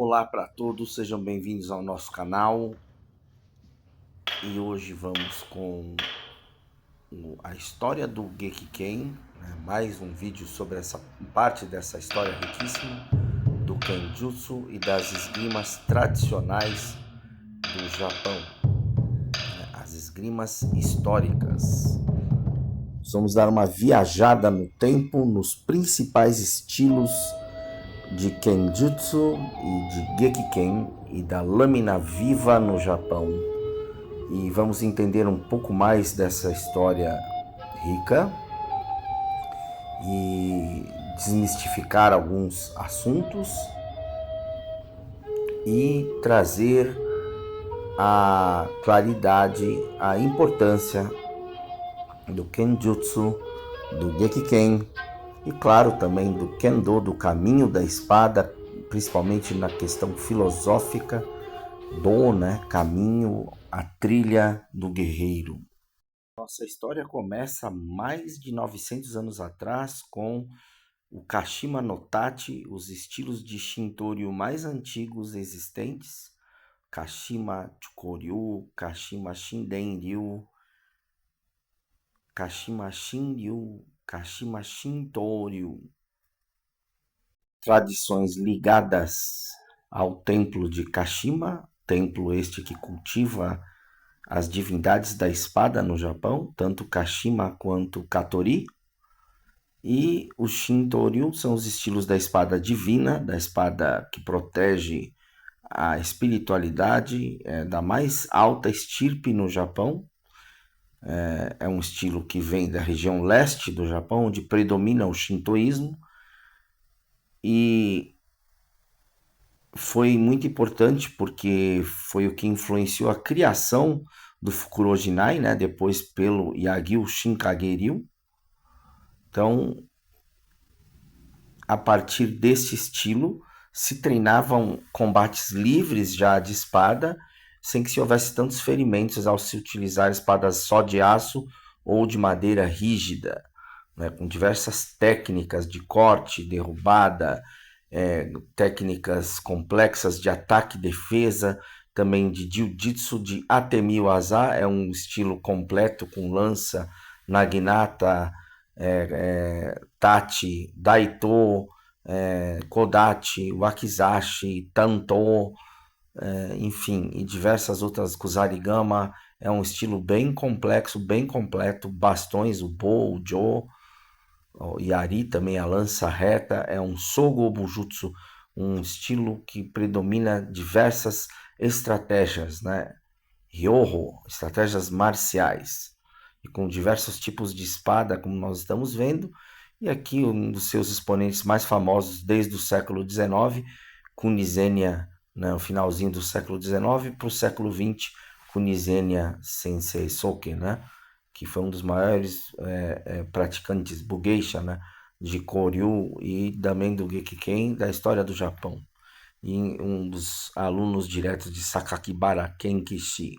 Olá para todos, sejam bem-vindos ao nosso canal. E hoje vamos com a história do Gekiken, né? Mais um vídeo sobre essa parte dessa história riquíssima do Kenjutsu e das esgrimas tradicionais do Japão, né? As esgrimas históricas. Vamos dar uma viajada no tempo nos principais estilos de Kenjutsu e de Gekiken e da lâmina viva no Japão. E vamos entender um pouco mais dessa história rica e desmistificar alguns assuntos e trazer a claridade, a importância do Kenjutsu, do Gekiken e, claro, também do Kendo, do caminho da espada, principalmente na questão filosófica do, caminho, a trilha do guerreiro. Nossa história começa mais de 900 anos atrás com o Kashima no Tachi, os estilos de Shintoryu mais antigos existentes, Kashima Chukoryu, Kashima Shindenryu, Kashima Shinryu, Kashima Shintoryu. Tradições ligadas ao templo de Kashima, templo este que cultiva as divindades da espada no Japão, tanto Kashima quanto Katori. E o Shintoryu são os estilos da espada divina, da espada que protege a espiritualidade da mais alta estirpe no Japão. É um estilo que vem da região leste do Japão, onde predomina o shintoísmo, e foi muito importante porque foi o que influenciou a criação do Fukurojinai, depois pelo Yagyu Shinkageryu. Então, a partir desse estilo, se treinavam combates livres já de espada, sem que se houvesse tantos ferimentos ao se utilizar espadas só de aço ou de madeira rígida, com diversas técnicas de corte, derrubada, técnicas complexas de ataque e defesa, também de jiu-jitsu, de atemi-waza, é um estilo completo com lança, naginata, tachi, daito, kodachi, wakizashi, tanto, enfim, e diversas outras, kusarigama. É um estilo bem complexo, bem completo, bastões, o bo, o jo, o yari também, a lança reta, é um sogo bujutsu, um estilo que predomina diversas estratégias, ryoho, estratégias marciais, e com diversos tipos de espada, como nós estamos vendo. E aqui um dos seus exponentes mais famosos desde o século XIX, Kunizenya, no finalzinho do século XIX para o século XX, Kunizenya Sensei Soke, que foi um dos maiores praticantes bugeisha, de Koryu e também do Gekiken da história do Japão, e um dos alunos diretos de Sakakibara Kenkishi.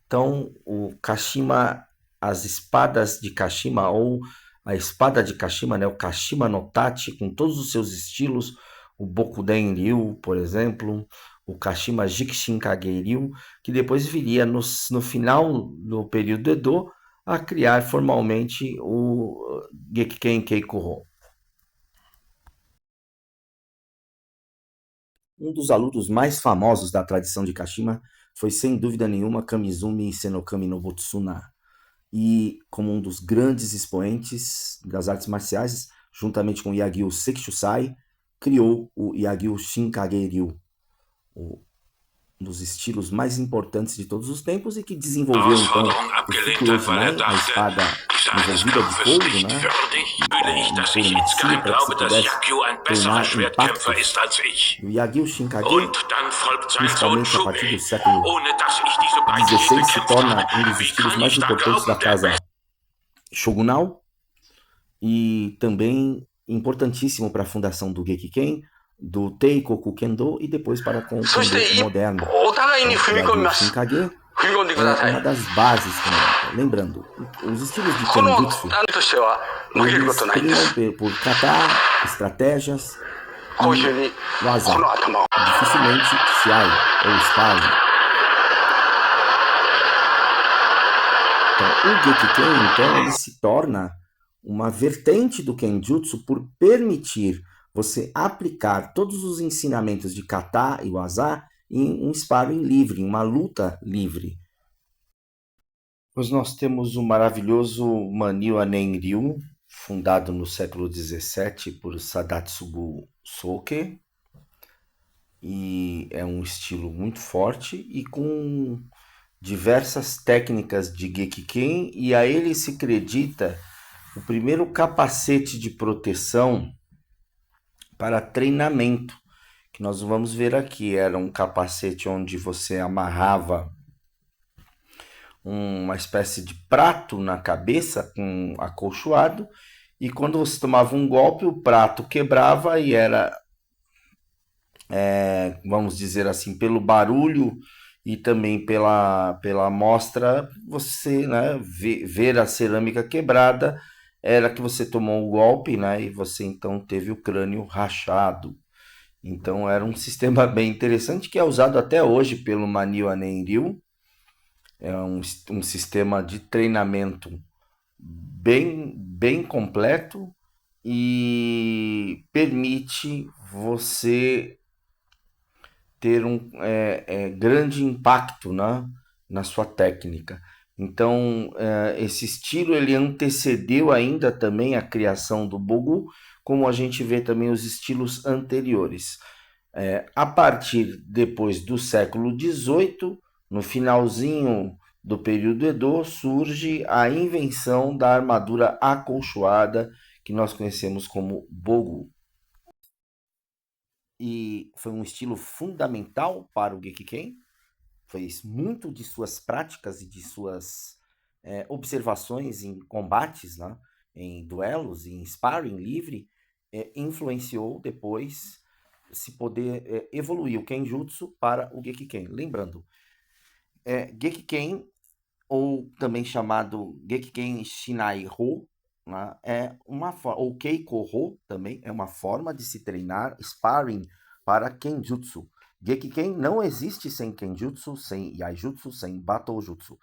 Então, o Kashima, as espadas de Kashima, ou a espada de Kashima, o Kashima no Tachi, com todos os seus estilos, o Bokuden Ryu, por exemplo, o Kashima Jikishinkageryu, que depois viria no final do período Edo a criar formalmente o Gekiken Keikoho. Um dos alunos mais famosos da tradição de Kashima foi, sem dúvida nenhuma, Kamizumi Senokami no Botsuna, e como um dos grandes expoentes das artes marciais, juntamente com Yagyu Sekishusai, criou o Yagyu Shinkageryu, um dos estilos mais importantes de todos os tempos, e que desenvolveu então o Fukurojinai, a espada envolvida de couro, um couro macio para que se pudesse treinar impactos. O Yagyu Shinkageryu, principalmente a partir do século XVI, se torna um dos estilos mais importantes da casa shogunal, e também importantíssimo para a fundação do Gekiken, do Teikoku Kendo, e depois para com o Kendo moderno. O Shinkage é uma das bases também. Lembrando, os estilos de Kenjutsu, eles primam por kata, estratégias, e o azar. Dificilmente Shiai ou Sparring. Então, o Gekiken, então, ele se torna uma vertente do Kenjutsu por permitir você aplicar todos os ensinamentos de kata e waza em um sparring livre, em uma luta livre. Pois nós temos o maravilhoso Manhwa Nenryu, fundado no século XVII por Sadatsugu Soke, e é um estilo muito forte e com diversas técnicas de Gekiken, e a ele se acredita o primeiro capacete de proteção para treinamento, que nós vamos ver aqui. Era um capacete onde você amarrava uma espécie de prato na cabeça com acolchoado, e quando você tomava um golpe, o prato quebrava e era, vamos dizer assim, pelo barulho e também pela mostra, você, né, ver a cerâmica quebrada, era que você tomou o golpe, né, e você então teve o crânio rachado. Então era um sistema bem interessante que é usado até hoje pelo Manhwa Nenryu. É um sistema de treinamento bem completo e permite você ter um grande impacto, né, na sua técnica. Então, esse estilo ele antecedeu ainda também a criação do Bogu, como a gente vê também os estilos anteriores. A partir depois do século XVIII, no finalzinho do período Edo, surge a invenção da armadura acolchoada, que nós conhecemos como Bogu. E foi um estilo fundamental para o Gekiken, fez muito de suas práticas e de suas observações em combates, né, em duelos, em sparring livre, influenciou depois se poder evoluir o Kenjutsu para o Gekiken. Lembrando, Gekiken, ou também chamado Gekiken Shinai-Ho, né, ou Keiko-Ho também, é uma forma de se treinar sparring para Kenjutsu. Gekiken não existe sem Kenjutsu, sem Yaijutsu, sem Batojutsu.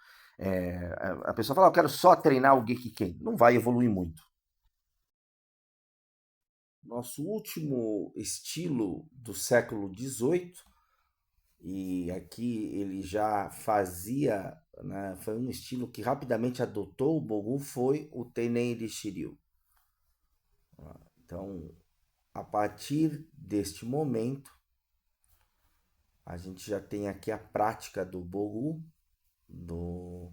A pessoa fala, eu quero só treinar o Gekiken. Não vai evoluir muito. Nosso último estilo do século XVIII, e aqui ele já fazia, né, foi um estilo que rapidamente adotou o Bogu, foi o Teneiri Shiryu. Então, a partir deste momento, a gente já tem aqui a prática do Bogu, do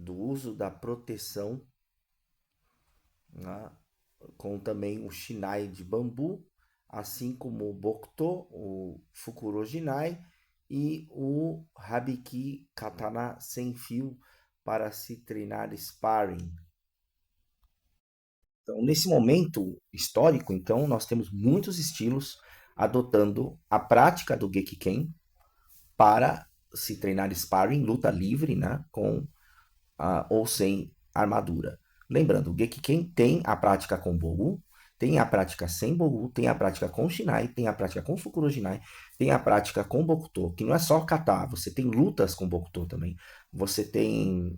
uso da proteção, né, com também o Shinai de bambu, assim como o Bokuto, o Fukurojinai e o Habiki Katana sem fio para se treinar sparring. Então, nesse momento histórico, então, nós temos muitos estilos adotando a prática do Gekiken para se treinar sparring, luta livre, né, com ou sem armadura. Lembrando, o Gekiken tem a prática com Bogu, tem a prática sem Bogu, tem a prática com Shinai, tem a prática com Fukurojinai, tem a prática com Bokuto, que não é só kata, você tem lutas com Bokuto também. Você tem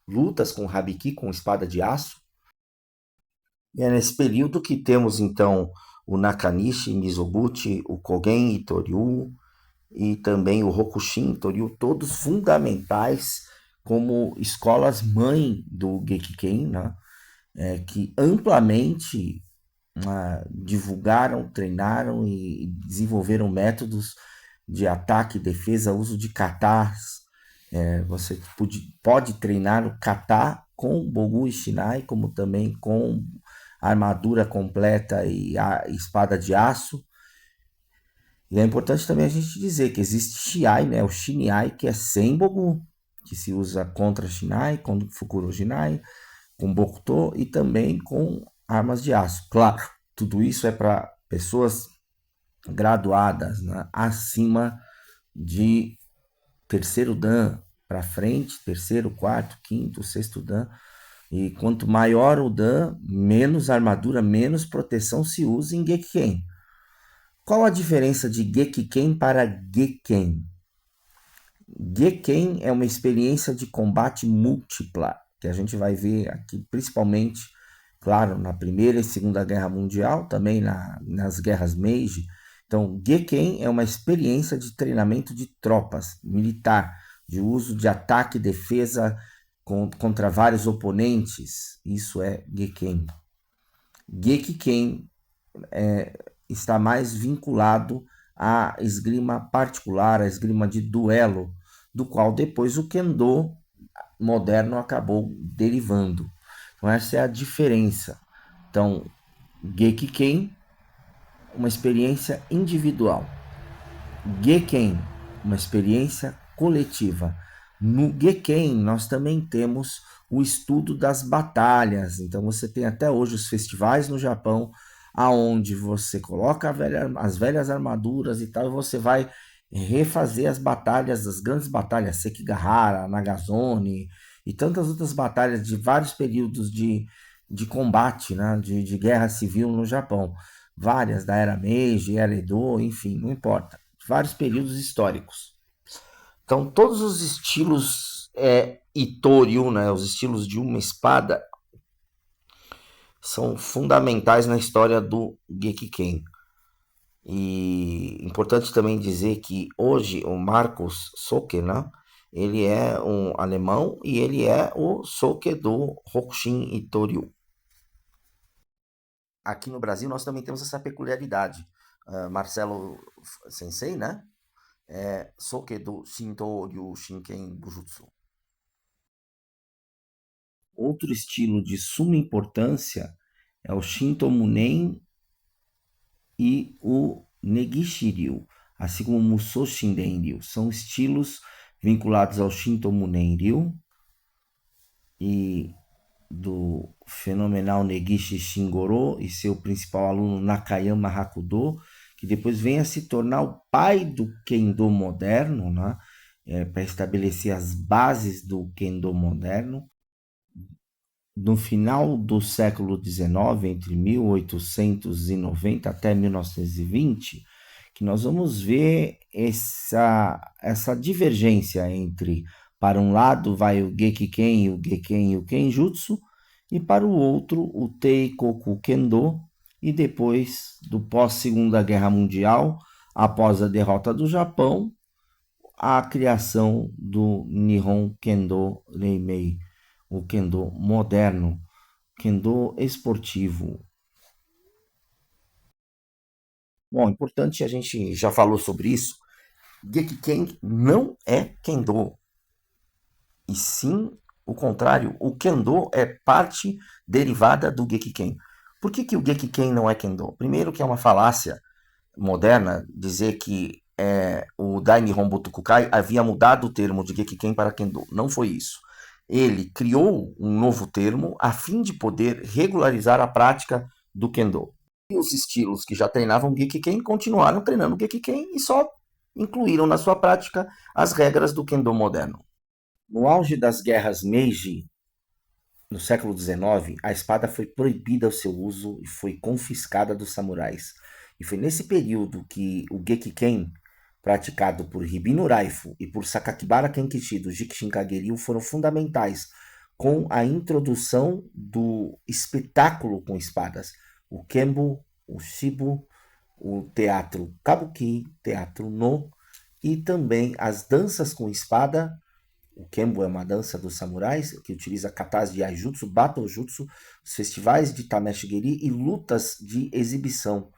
lutas com Habiki, com espada de aço. E é nesse período que temos, então, o Nakanishi, Mizoguchi, o Kogen e Toryu, e também o Rokushin, Toryu, todos fundamentais como escolas-mãe do Gekiken, né? Que amplamente divulgaram, treinaram e desenvolveram métodos de ataque, defesa, uso de katas. Você pode treinar o kata com Bogu e Shinai, como também com armadura completa e a espada de aço. E é importante também a gente dizer que existe Shiai, né, o Shinai, que é sem Bogu, que se usa contra Shinai, contra Fukurojinai, com Bokuto e também com armas de aço. Claro, tudo isso é para pessoas graduadas, né, acima de terceiro Dan para frente, terceiro, quarto, quinto, sexto Dan. E quanto maior o Dan, menos armadura, menos proteção se usa em Gekiken. Qual a diferença de Gekiken para Geken? Geken é uma experiência de combate múltipla, que a gente vai ver aqui principalmente, claro, na Primeira e Segunda Guerra Mundial, também nas guerras Meiji. Então, Geken é uma experiência de treinamento de tropas militar, de uso de ataque e defesa contra vários oponentes. Isso é Geken. Gekiken está mais vinculado à esgrima particular, à esgrima de duelo, do qual depois o Kendo moderno acabou derivando. Então essa é a diferença. Então, Gekiken, uma experiência individual. Geken, uma experiência coletiva. No Geken, nós também temos o estudo das batalhas. Então, você tem até hoje os festivais no Japão, aonde você coloca as velhas armaduras e tal, e você vai refazer as batalhas, as grandes batalhas, Sekigahara, Nagazone e tantas outras batalhas de vários períodos de combate, né, de guerra civil no Japão. Várias da era Meiji, era Edo, enfim, não importa. Vários períodos históricos. Então, todos os estilos Itoryu, né, os estilos de uma espada, são fundamentais na história do Gekiken. E importante também dizer que hoje o Marcos Soke, né, ele é um alemão e ele é o Soke do Hokushin Itoryu. Aqui no Brasil nós também temos essa peculiaridade. Marcelo Sensei, né? Soke do Shinto Ryu Shinken Bujutsu. Outro estilo de suma importância é o Shinto Munen e o Negishiryu, assim como o Musou Shinden Ryu. São estilos vinculados ao Shinto Munen Ryu e do fenomenal Negishi Shingoro e seu principal aluno Nakayama Hakudo, que depois vem a se tornar o pai do Kendo moderno, né? Para estabelecer as bases do Kendo moderno. No final do século XIX, entre 1890 até 1920, que nós vamos ver essa divergência entre, para um lado vai o Gekiken, o Geken e o Kenjutsu, e para o outro o Teikoku Kendo, e depois do pós-Segunda Guerra Mundial, após a derrota do Japão, a criação do Nihon Kendo Reimei, o Kendo moderno, Kendo esportivo. Bom, importante, a gente já falou sobre isso. Gekiken não é Kendo, e sim o contrário. O Kendo é parte derivada do Gekiken. Por que o Gekiken não é Kendo? Primeiro que é uma falácia moderna dizer que o Dai Nihon Botokukai havia mudado o termo de Gekiken para Kendo. Não foi isso. Ele criou um novo termo a fim de poder regularizar a prática do Kendo. E os estilos que já treinavam Gekiken continuaram treinando Gekiken e só incluíram na sua prática as regras do Kendo moderno. No auge das guerras Meiji, no século XIX, a espada foi proibida o seu uso e foi confiscada dos samurais. E foi nesse período que o Gekiken, praticado por Hibino Raifu e por Sakakibara Kenkichi do Jikishin Kagерyu, foram fundamentais com a introdução do espetáculo com espadas. O Kembo, o Shibu, o teatro Kabuki, teatro No, e também as danças com espada. O Kembo é uma dança dos samurais que utiliza katas de Aijutsu, Batojutsu, os festivais de Tameshigeri e lutas de exibição,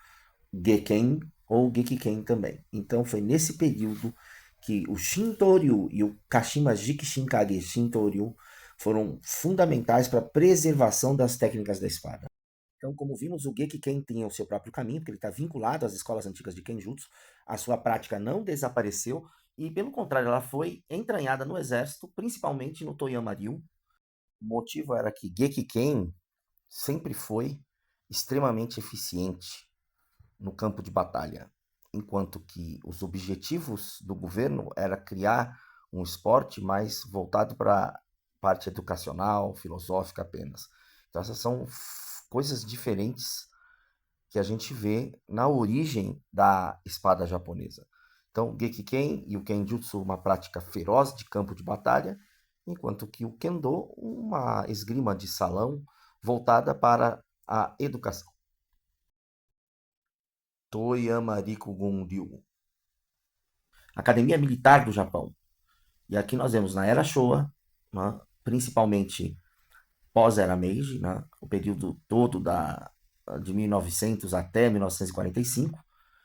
Geken ou Gekiken também. Então foi nesse período que o Shintoryu e o Kashima Jikishinkage Shintoryu foram fundamentais para a preservação das técnicas da espada. Então, como vimos, o Gekiken tem o seu próprio caminho, porque ele está vinculado às escolas antigas de Kenjutsu. A sua prática não desapareceu e, pelo contrário, ela foi entranhada no exército, principalmente no Toyama-ryu. O motivo era que Gekiken sempre foi extremamente eficiente no campo de batalha, enquanto que os objetivos do governo era criar um esporte mais voltado para a parte educacional, filosófica apenas. Então, essas são coisas diferentes que a gente vê na origem da espada japonesa. Então, Gekiken e o Kenjutsu, uma prática feroz de campo de batalha, enquanto que o Kendo, uma esgrima de salão voltada para a educação. Toyama Rikugun Ryu, Academia Militar do Japão. E aqui nós vemos na Era Showa, né, principalmente pós-Era Meiji, né, o período todo de 1900 até 1945,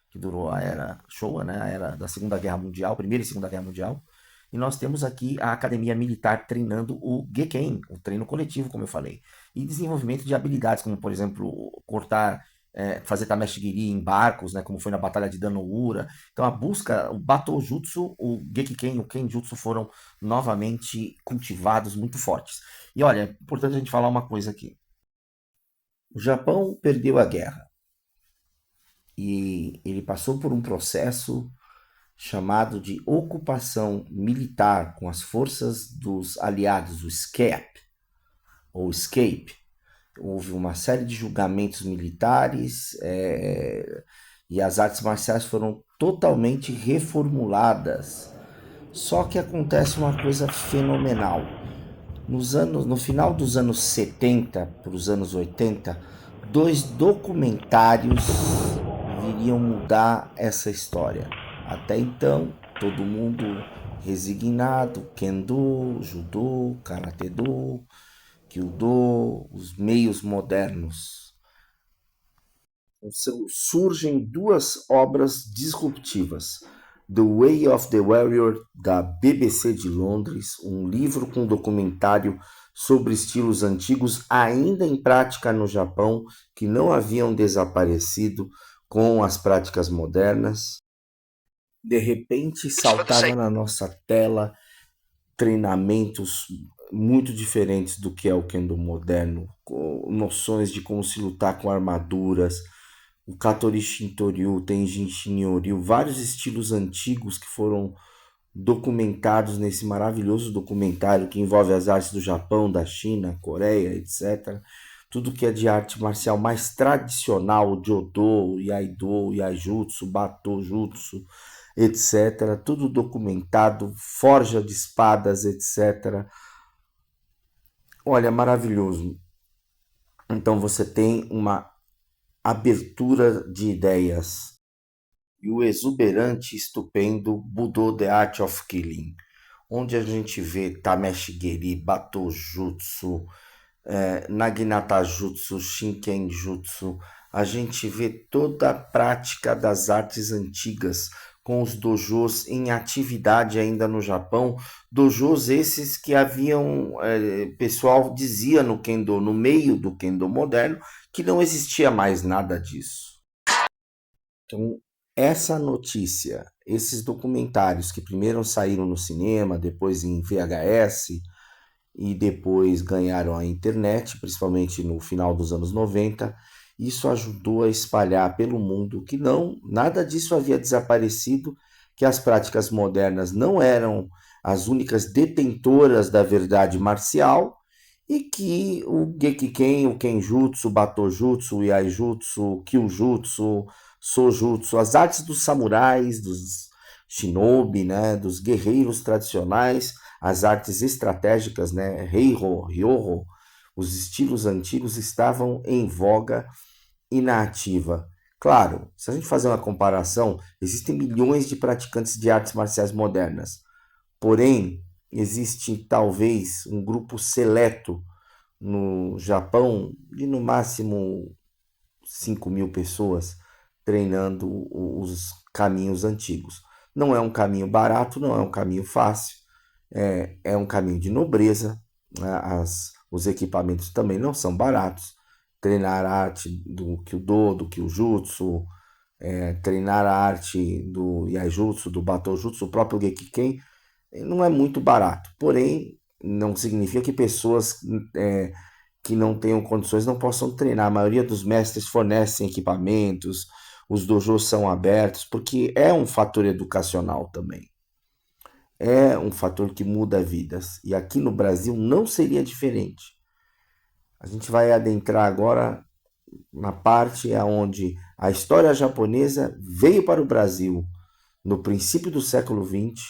que durou a Era Showa, né, a Era da Segunda Guerra Mundial, Primeira e Segunda Guerra Mundial. E nós temos aqui a Academia Militar treinando o Geken, o treino coletivo, como eu falei. E desenvolvimento de habilidades, como, por exemplo, cortar, fazer Tameshigiri em barcos, né, como foi na Batalha de Danoura. Então, a busca, o Batojutsu, o Gekiken e o Kenjutsu foram novamente cultivados muito fortes. E olha, é importante a gente falar uma coisa aqui. O Japão perdeu a guerra e ele passou por um processo chamado de ocupação militar com as forças dos aliados, o SCAP, ou Escape. Houve uma série de julgamentos militares e as artes marciais foram totalmente reformuladas. Só que acontece uma coisa fenomenal. No final dos anos 70 para os anos 80, dois documentários viriam mudar essa história. Até então, todo mundo resignado, Kendo, Judô, Karate-do, Kyudo, os meios modernos. Surgem duas obras disruptivas. The Way of the Warrior, da BBC de Londres, um livro com documentário sobre estilos antigos ainda em prática no Japão, que não haviam desaparecido com as práticas modernas. De repente saltava na nossa tela treinamentos muito diferentes do que é o Kendo moderno, noções de como se lutar com armaduras, o Katori Shintoryu, Tenjin Shinryu, vários estilos antigos que foram documentados nesse maravilhoso documentário que envolve as artes do Japão, da China, Coreia, etc. Tudo que é de arte marcial mais tradicional, Jodo, Iaido, Iaijutsu, Bato Jutsu, etc. Tudo documentado, forja de espadas, etc. Olha, maravilhoso. Então você tem uma abertura de ideias e o exuberante e estupendo Budo The Art of Killing, onde a gente vê Tameshigeri, Batojutsu, Naginata Jutsu, Shinken Jutsu, a gente vê toda a prática das artes antigas com os dojos em atividade ainda no Japão, dojos esses que haviam, pessoal dizia no Kendo, no meio do Kendo moderno, que não existia mais nada disso. Então, essa notícia, esses documentários que primeiro saíram no cinema, depois em VHS, e depois ganharam a internet, principalmente no final dos anos 90. Isso ajudou a espalhar pelo mundo que não, nada disso havia desaparecido, que as práticas modernas não eram as únicas detentoras da verdade marcial e que o Gekiken, o Kenjutsu, o Batojutsu, o Iaijutsu, o Kyujutsu, Sojutsu, as artes dos samurais, dos shinobi, né, dos guerreiros tradicionais, as artes estratégicas, né, Heiho, Ryoho, os estilos antigos estavam em voga e na ativa. Claro, se a gente fazer uma comparação, existem milhões de praticantes de artes marciais modernas. Porém, existe talvez um grupo seleto no Japão de no máximo 5.000 pessoas treinando os caminhos antigos. Não é um caminho barato, não é um caminho fácil, é um caminho de nobreza, né? Os equipamentos também não são baratos. Treinar a arte do Kyudo, do Kyujutsu, treinar a arte do Iaijutsu, do Batojutsu, o próprio Gekiken, não é muito barato. Porém, não significa que pessoas que não tenham condições não possam treinar. A maioria dos mestres fornecem equipamentos, os dojos são abertos, porque é um fator educacional também. É um fator que muda vidas. E aqui no Brasil não seria diferente. A gente vai adentrar agora na parte onde a história japonesa veio para o Brasil no princípio do século XX,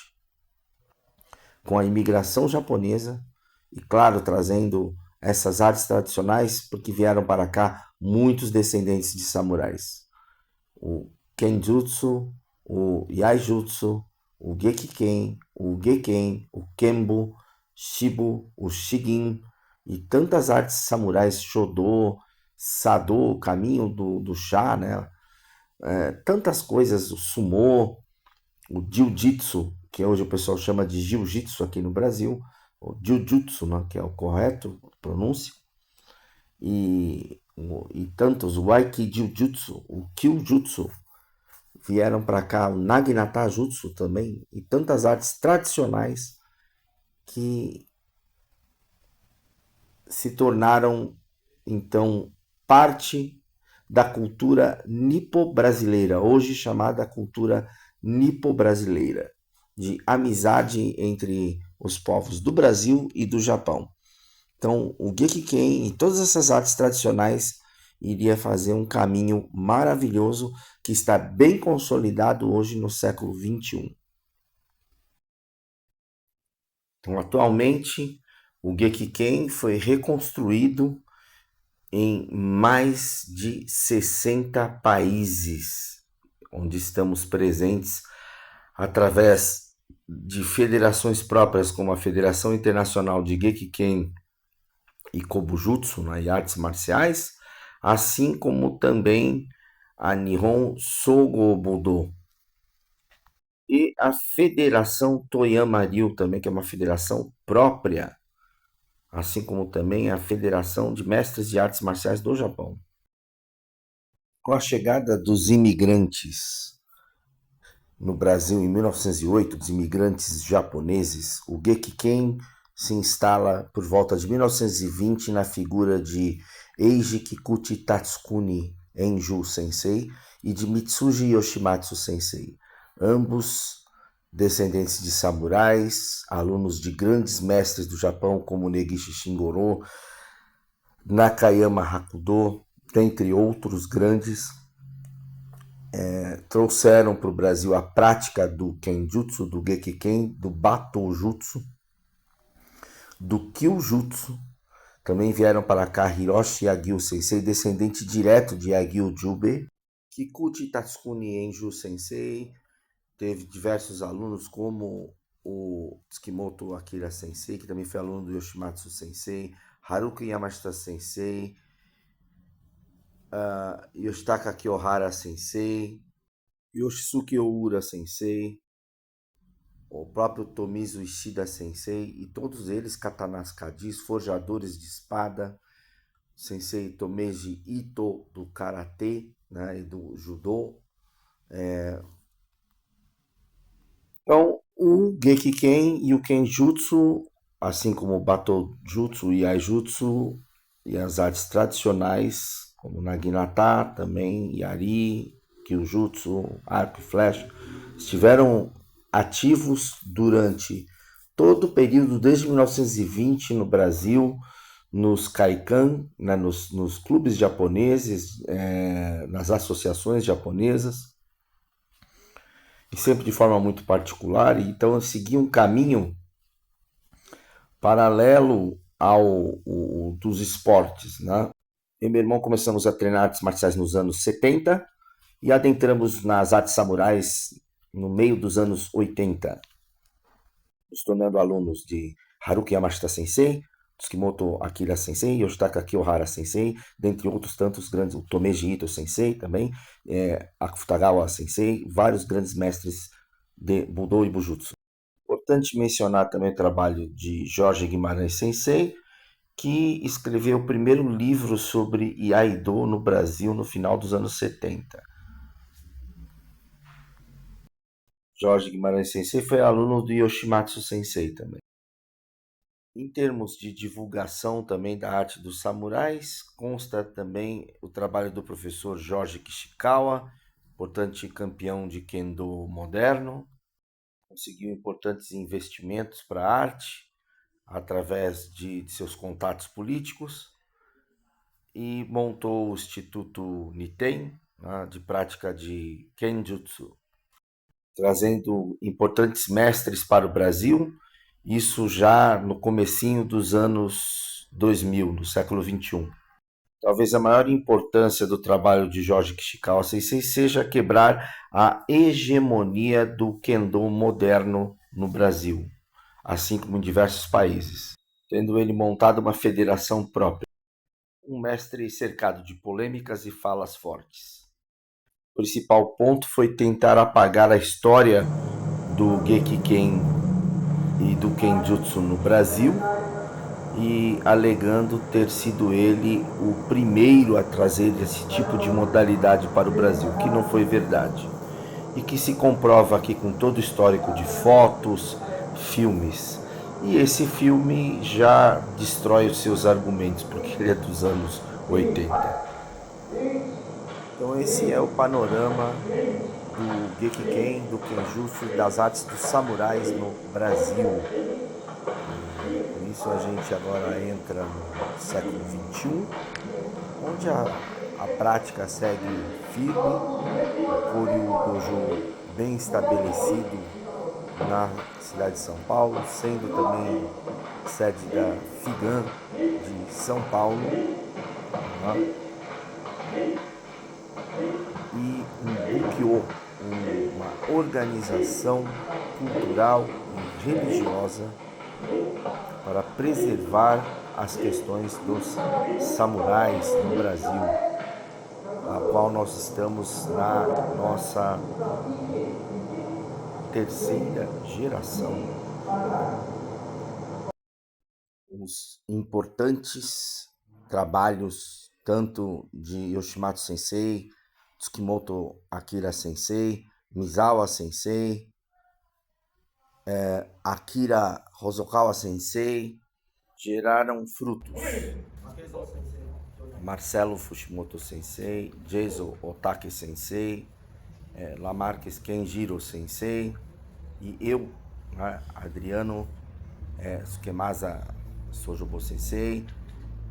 com a imigração japonesa, e claro, trazendo essas artes tradicionais, porque vieram para cá muitos descendentes de samurais. O Kenjutsu, o Yaijutsu, o Gekiken, o Geken, o Kembo, Shibu, o Shigin e tantas artes samurais, Shodo, Sado, o caminho do chá, né? Tantas coisas, o Sumo, o Jiu-Jitsu, que hoje o pessoal chama de Jiu-Jitsu aqui no Brasil, o Jiu-Jitsu, né? Que é o correto pronúncia, e tantos, o Aikido-Jutsu, o Kyujutsu, vieram para cá, o Naginata Jutsu também, e tantas artes tradicionais que se tornaram, então, parte da cultura nipo-brasileira, hoje chamada cultura nipo-brasileira, de amizade entre os povos do Brasil e do Japão. Então, o Gekiken e todas essas artes tradicionais iria fazer um caminho maravilhoso que está bem consolidado hoje no século XXI. Então, atualmente, o Gekiken foi reconstruído em mais de 60 países, onde estamos presentes através de federações próprias, como a Federação Internacional de Gekiken e Kobujutsu, né, e artes marciais, assim como também a Nihon Sogo Budo e a Federação Toyama-ryu também, que é uma federação própria, assim como também a Federação de Mestres de Artes Marciais do Japão. Com a chegada dos imigrantes no Brasil em 1908, dos imigrantes japoneses, o Gekiken se instala por volta de 1920 na figura de Eiji Kikuchi Tatsukuni Enju Sensei e de Mitsuji Yoshimatsu Sensei, ambos descendentes de samurais, alunos de grandes mestres do Japão como Negishi Shingoro, Nakayama Hakudo, dentre outros grandes. Trouxeram para o Brasil a prática do Kenjutsu, do Gekiken, do Batojutsu, do Kyujutsu. Também vieram para cá Hiroshi Yagyu Sensei, descendente direto de Yagyu Jubei. Kikuchi Tatsukuni Enju Sensei teve diversos alunos, como o Tsukimoto Akira Sensei, que também foi aluno do Yoshimatsu Sensei, Haruki Yamashita Sensei, Yoshitaka Kiyohara Sensei, Yoshisuke Oura Sensei, o próprio Tomizu Ishida Sensei, e todos eles katanas kadis, forjadores de espada, Sensei Tomeji Ito do Karatê, né, e do Judô. Então, o Gekiken e o Kenjutsu, assim como o Batojutsu e Aijutsu e as artes tradicionais, como Naginata, também Yari, Kyujutsu, arco e flecha, estiveram ativos durante todo o período, desde 1920 no Brasil, nos Kaikan, né, nos clubes japoneses, nas associações japonesas, e sempre de forma muito particular. E então eu segui um caminho paralelo dos esportes, né? Eu e meu irmão começamos a treinar artes marciais nos anos 70 e adentramos nas artes samurais no meio dos anos 80, nos tornando alunos de Haruki Yamashita Sensei, Tsukimoto Akira Sensei, Yoshitaka Kiyohara Sensei, dentre outros tantos grandes, o Tomeji Ito Sensei também, Akutagawa Sensei, vários grandes mestres de Budô e Bujutsu. Importante mencionar também o trabalho de Jorge Guimarães Sensei, que escreveu o primeiro livro sobre Iaido no Brasil no final dos anos 70. Jorge Guimarães Sensei foi aluno do Yoshimatsu Sensei também. Em termos de divulgação também da arte dos samurais, consta também o trabalho do professor Jorge Kishikawa, importante campeão de Kendo moderno, conseguiu importantes investimentos para a arte através de seus contatos políticos, e montou o Instituto Niten, né, de prática de Kenjutsu, trazendo importantes mestres para o Brasil, isso já no comecinho dos anos 2000, no século 21. Talvez a maior importância do trabalho de Jorge Kishikawa Sensei seja quebrar a hegemonia do Kendo moderno no Brasil, assim como em diversos países, tendo ele montado uma federação própria. Um mestre cercado de polêmicas e falas fortes. O principal ponto foi tentar apagar a história do Gekiken e do Kenjutsu no Brasil, e alegando ter sido ele o primeiro a trazer esse tipo de modalidade para o Brasil, que não foi verdade. E que se comprova aqui com todo o histórico de fotos, filmes. E esse filme já destrói os seus argumentos, porque ele é dos anos 80. Então esse é o panorama do Gekiken, do Kenjutsu e das artes dos samurais no Brasil. Com isso a gente agora entra no século XXI, onde a prática segue firme, o Koryu Dojo bem estabelecido na cidade de São Paulo, sendo também sede da FIGAN de São Paulo, né? E um Bukyo, uma organização cultural e religiosa para preservar as questões dos samurais no Brasil, a qual nós estamos na nossa terceira geração. Os importantes trabalhos tanto de Yoshimatsu Sensei, Tsukimoto Akira Sensei, Misawa Sensei, Akira Hosokawa Sensei, geraram frutos. Marcelo Fushimoto Sensei, Jason Otake Sensei, Lamarques Kenjiro Sensei e eu, né, Adriano Sukemasa Sojobo Sensei.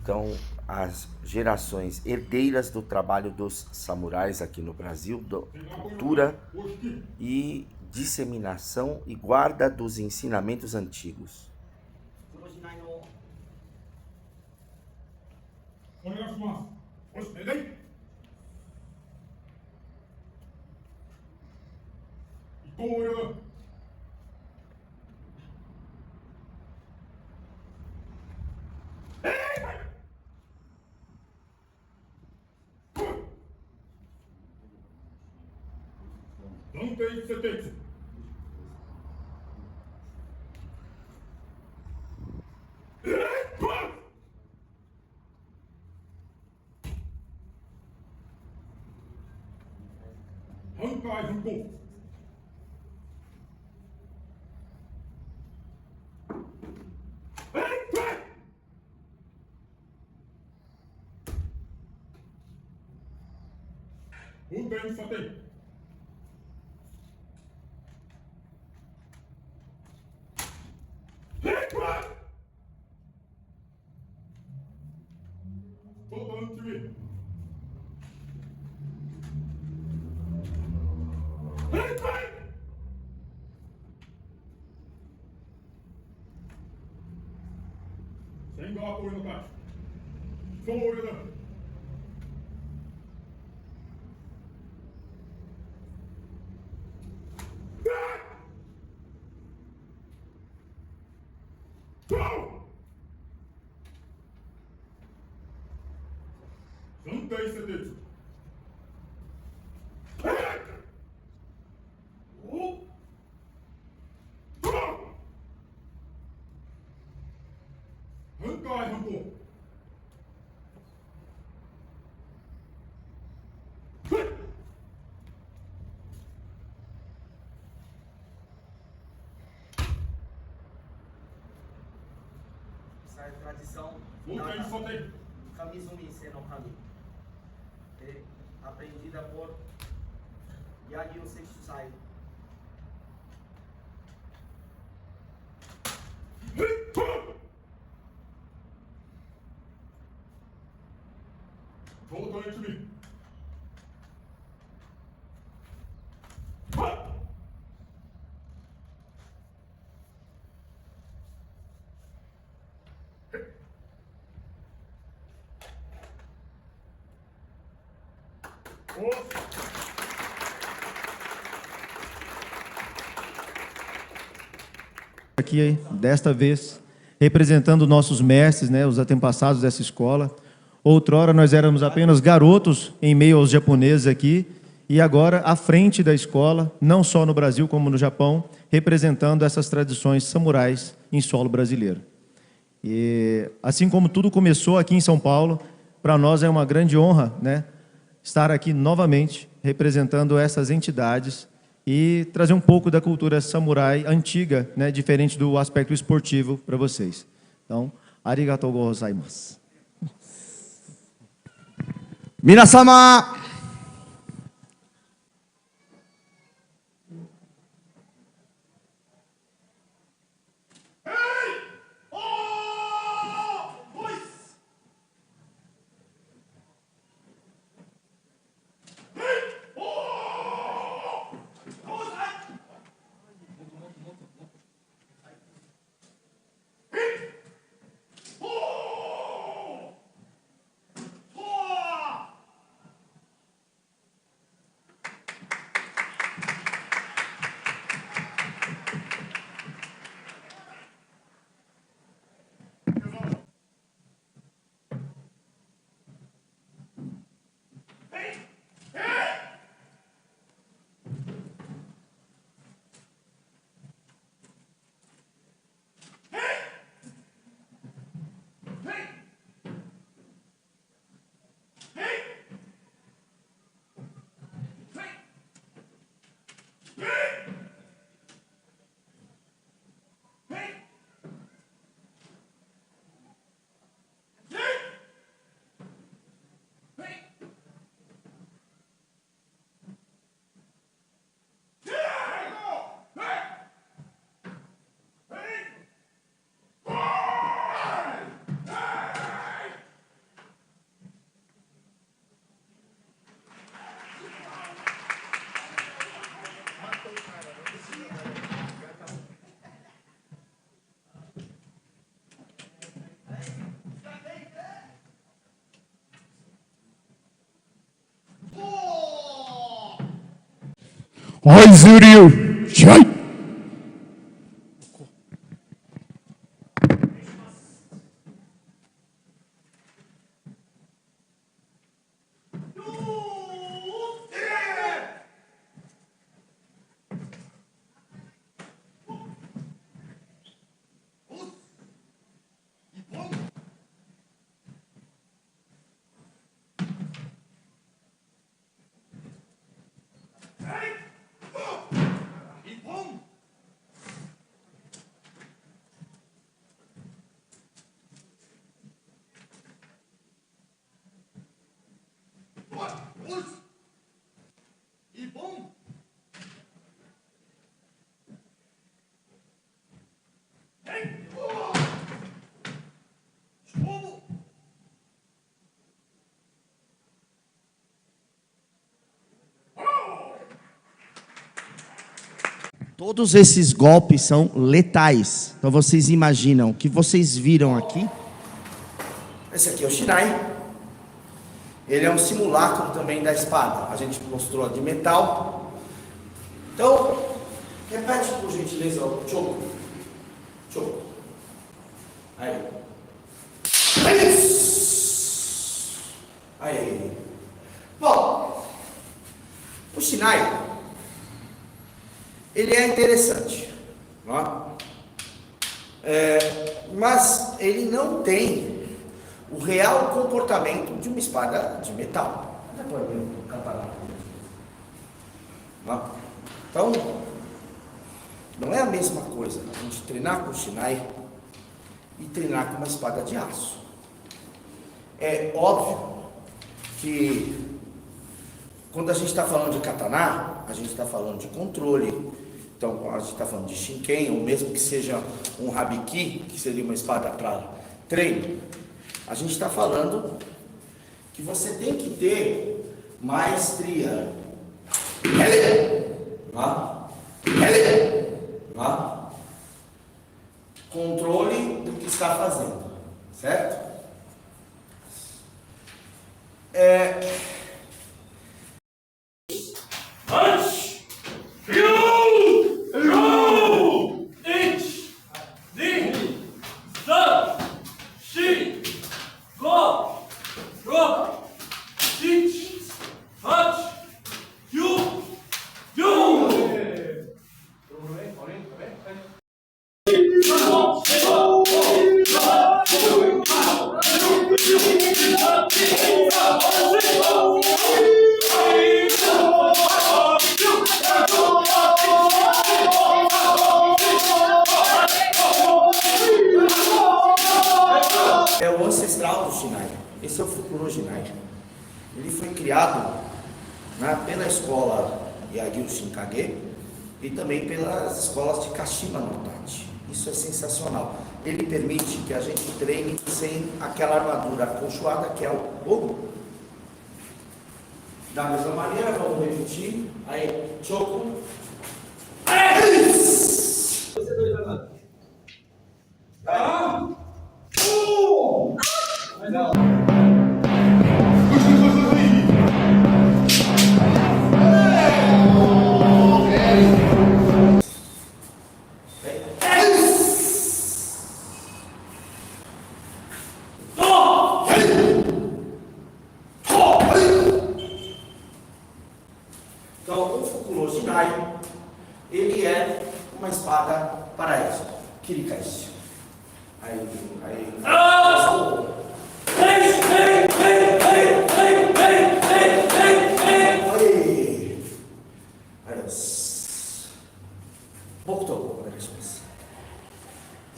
Então, as gerações herdeiras do trabalho dos samurais aqui no Brasil, da cultura e disseminação e guarda dos ensinamentos antigos. Essa é a tradição Kamizumi Senokami, aprendida por Yagyu Sensei. Aqui, desta vez, representando nossos mestres, né, os antepassados dessa escola. Outrora nós éramos apenas garotos em meio aos japoneses aqui, e agora à frente da escola, não só no Brasil como no Japão, representando essas tradições samurais em solo brasileiro. E assim como tudo começou aqui em São Paulo, para nós é uma grande honra, né, estar aqui novamente representando essas entidades e trazer um pouco da cultura samurai antiga, né, diferente do aspecto esportivo para vocês. Então, arigatou gozaimasu. Minasama! Oizuryu, Shai! Todos esses golpes são letais. Então vocês imaginam o que vocês viram aqui? Esse aqui é o Shinai. Ele é um simulacro também da espada. A gente mostrou a de metal. Então, repete por gentileza o choco. Choco. Aí. Aí. Bom, o Shinai, ele é interessante, não é? Mas ele não tem o real comportamento de uma espada de metal. Então, não é a mesma coisa a gente treinar com o Shinai e treinar com uma espada de aço. É óbvio que quando a gente está falando de katana, a gente está falando de controle. Então, a gente está falando de Shinken, ou mesmo que seja um Habiki, que seria uma espada para treino, a gente está falando que você tem que ter maestria. Controle do que está fazendo, certo? É o ancestral do Shinai. Esse é o Fukuro Shinai. Ele foi criado pela escola Yagyu Shinkage e também pelas escolas de Kashima no Tachi. Isso é sensacional. Ele permite que a gente treine sem aquela armadura acolchoada que é o ouro. Da mesma maneira, vamos repetir. Aí, choco. Então, o Fukuro Shinai, ele é uma espada para isso. Kirikaishi. Aí.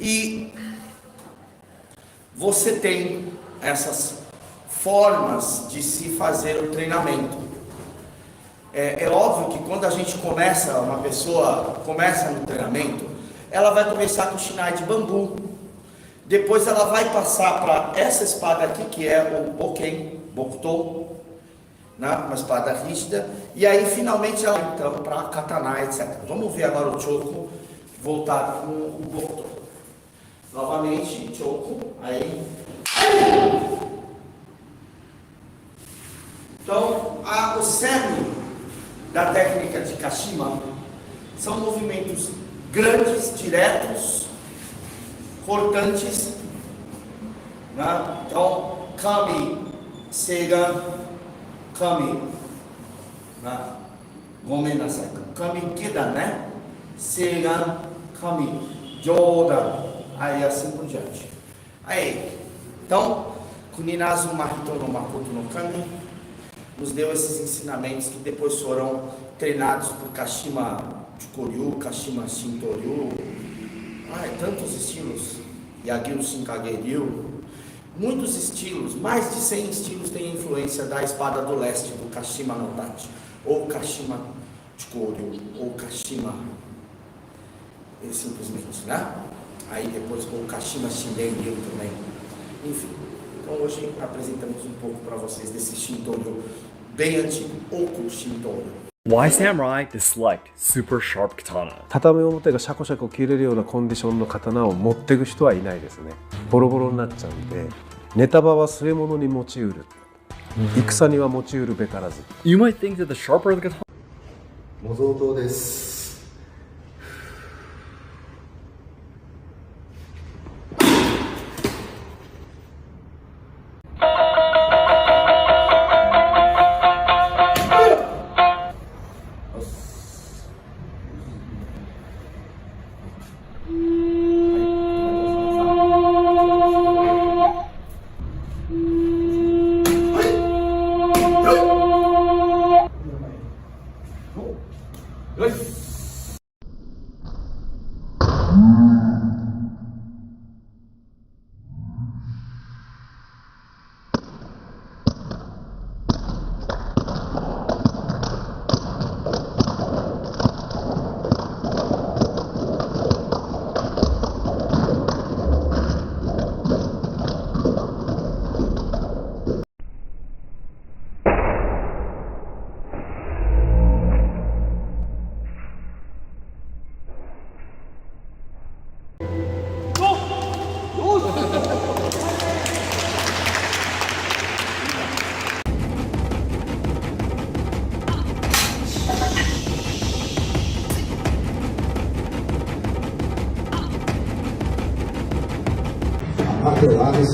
E você tem essas formas de se fazer o treinamento. É óbvio que quando a gente uma pessoa começa no treinamento, ela vai começar com o Shinai de bambu. Depois ela vai passar para essa espada aqui, que é o Boken, Bokuto, uma espada rígida. E aí finalmente ela entra para katana, etc. Vamos ver agora o Choku voltar com o Bokuto. Novamente, Choku, aí. Então, o cerne da técnica de Kashima são movimentos grandes, diretos, cortantes, Então, Kami, Seigan, Kami, Gomenasai, Kami Kedan, Seigan, Kami, Jodan, aí assim por diante. Aí, então, Kuninazu Mahito no Makoto no Kami nos deu esses ensinamentos que depois foram treinados por Kashima Chukoryu, Kashima Shintoryu, tantos estilos, Yagyu Shinkage-ryu, muitos estilos, mais de 100 estilos têm influência da espada do leste, do Kashima no Tachi, ou Kashima Chukoryu, ou Kashima, simplesmente, Aí depois com o Kashima Shingen-ryu também, enfim. Então hoje apresentamos um pouco para vocês desse Shintoryu bem antigo, Oku Shintoryu. Why Samurai disliked super sharp katana? 畳表がシャコシャコ切れるようなコンディションの刀を持っていく人はいないですね。ボロボロになっちゃうんで、ネタ場は据え物に用いうる、戦には用うるべからず。 You might think that the sharper the katana. 模造刀です。marteladas.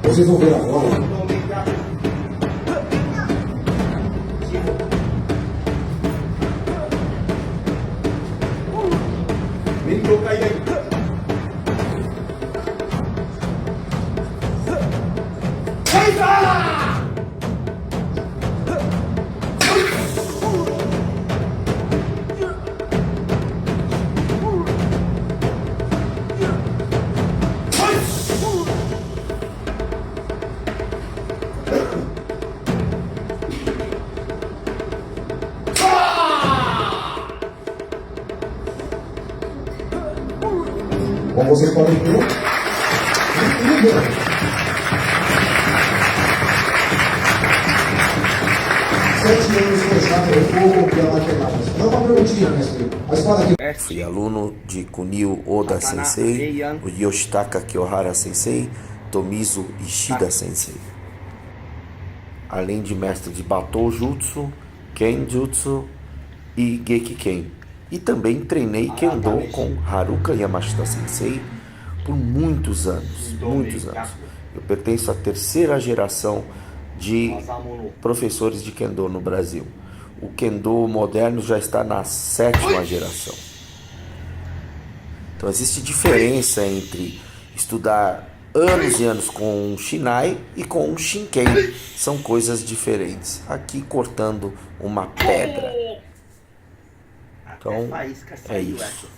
Vocês vão ver agora. Vem trocar aí. Como vocês podem ver, sete anos fechado no fogo e a matemática. Não uma perguntinha, mestre. A espada aqui. Fui aluno de Kunio Oda Sensei, o Yoshitaka Kiyohara Sensei, Tomizu Ishida Sensei. Além de mestre de Batou Jutsu, Kenjutsu e Gekiken. E também treinei Kendo com Haruka Yamashita Sensei por muitos anos, muitos anos. Eu pertenço à terceira geração de professores de Kendo no Brasil. O Kendo moderno já está na sétima geração. Então existe diferença entre estudar anos e anos com um Shinai e com um Shinken. São coisas diferentes. Aqui cortando uma pedra. Então, é isso.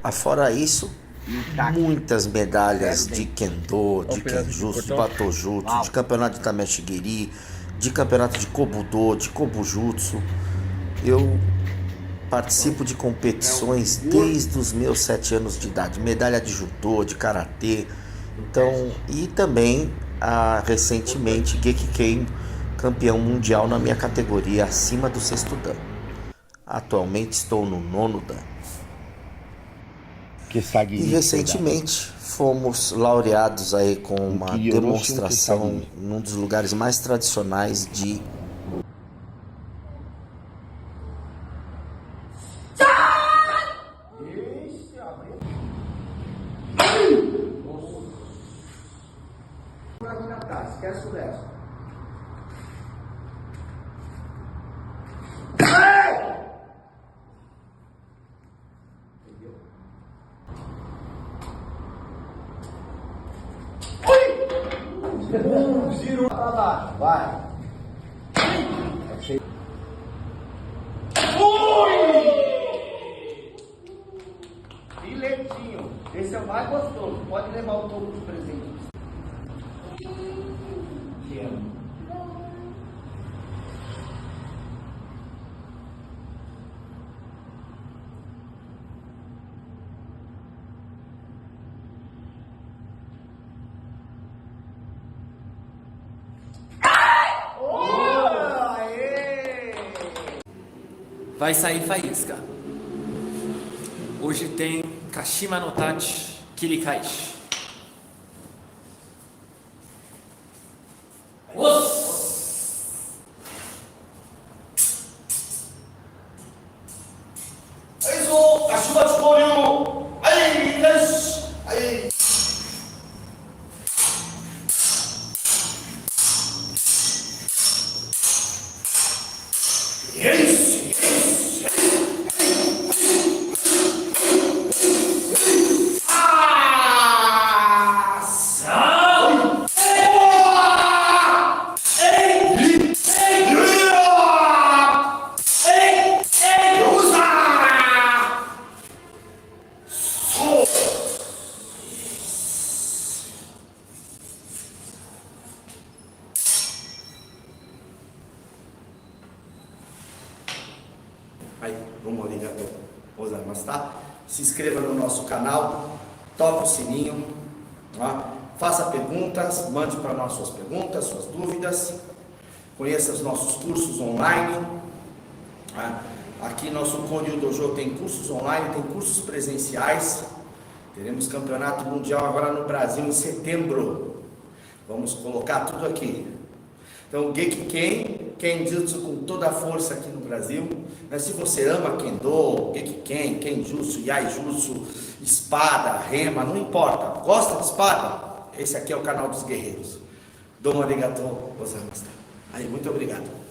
Afora isso, muitas medalhas de Kendo, de Kenjutsu, de Batojutsu, de campeonato de Tameshigiri, de campeonato de Kobudo, de Kobujutsu. Eu participo de competições desde os meus 7 anos de idade. Medalha de Judô, de Karatê. Então, e também, recentemente, Gekiken, campeão mundial na minha categoria acima do 6º Dan. Atualmente estou no 9º Dan. E recentemente fomos laureados aí com uma demonstração num dos lugares mais tradicionais de Esquece o resto. Giro pra baixo, vai. Filetinho. Esse é o mais gostoso. Pode levar o topo de presente. Te amo. Vai sair faísca. Hoje tem Kashima no Tachi Kirikaishi. Tá? Se inscreva no nosso canal, toque o sininho, tá? Faça perguntas, mande para nós suas perguntas, suas dúvidas, conheça os nossos cursos online. Tá? Aqui nosso Kunio Dojo tem cursos online, tem cursos presenciais. Teremos campeonato mundial agora no Brasil em setembro. Vamos colocar tudo aqui. Então, Gekiken, Kenjutsu com toda a força aqui no Brasil. Mas se você ama Kendo, Gekiken, Kenjutsu, Yaijutsu, espada, rema, não importa. Gosta de espada? Esse aqui é o canal dos guerreiros. Domo arigatou gozaimasu. Aí, muito obrigado.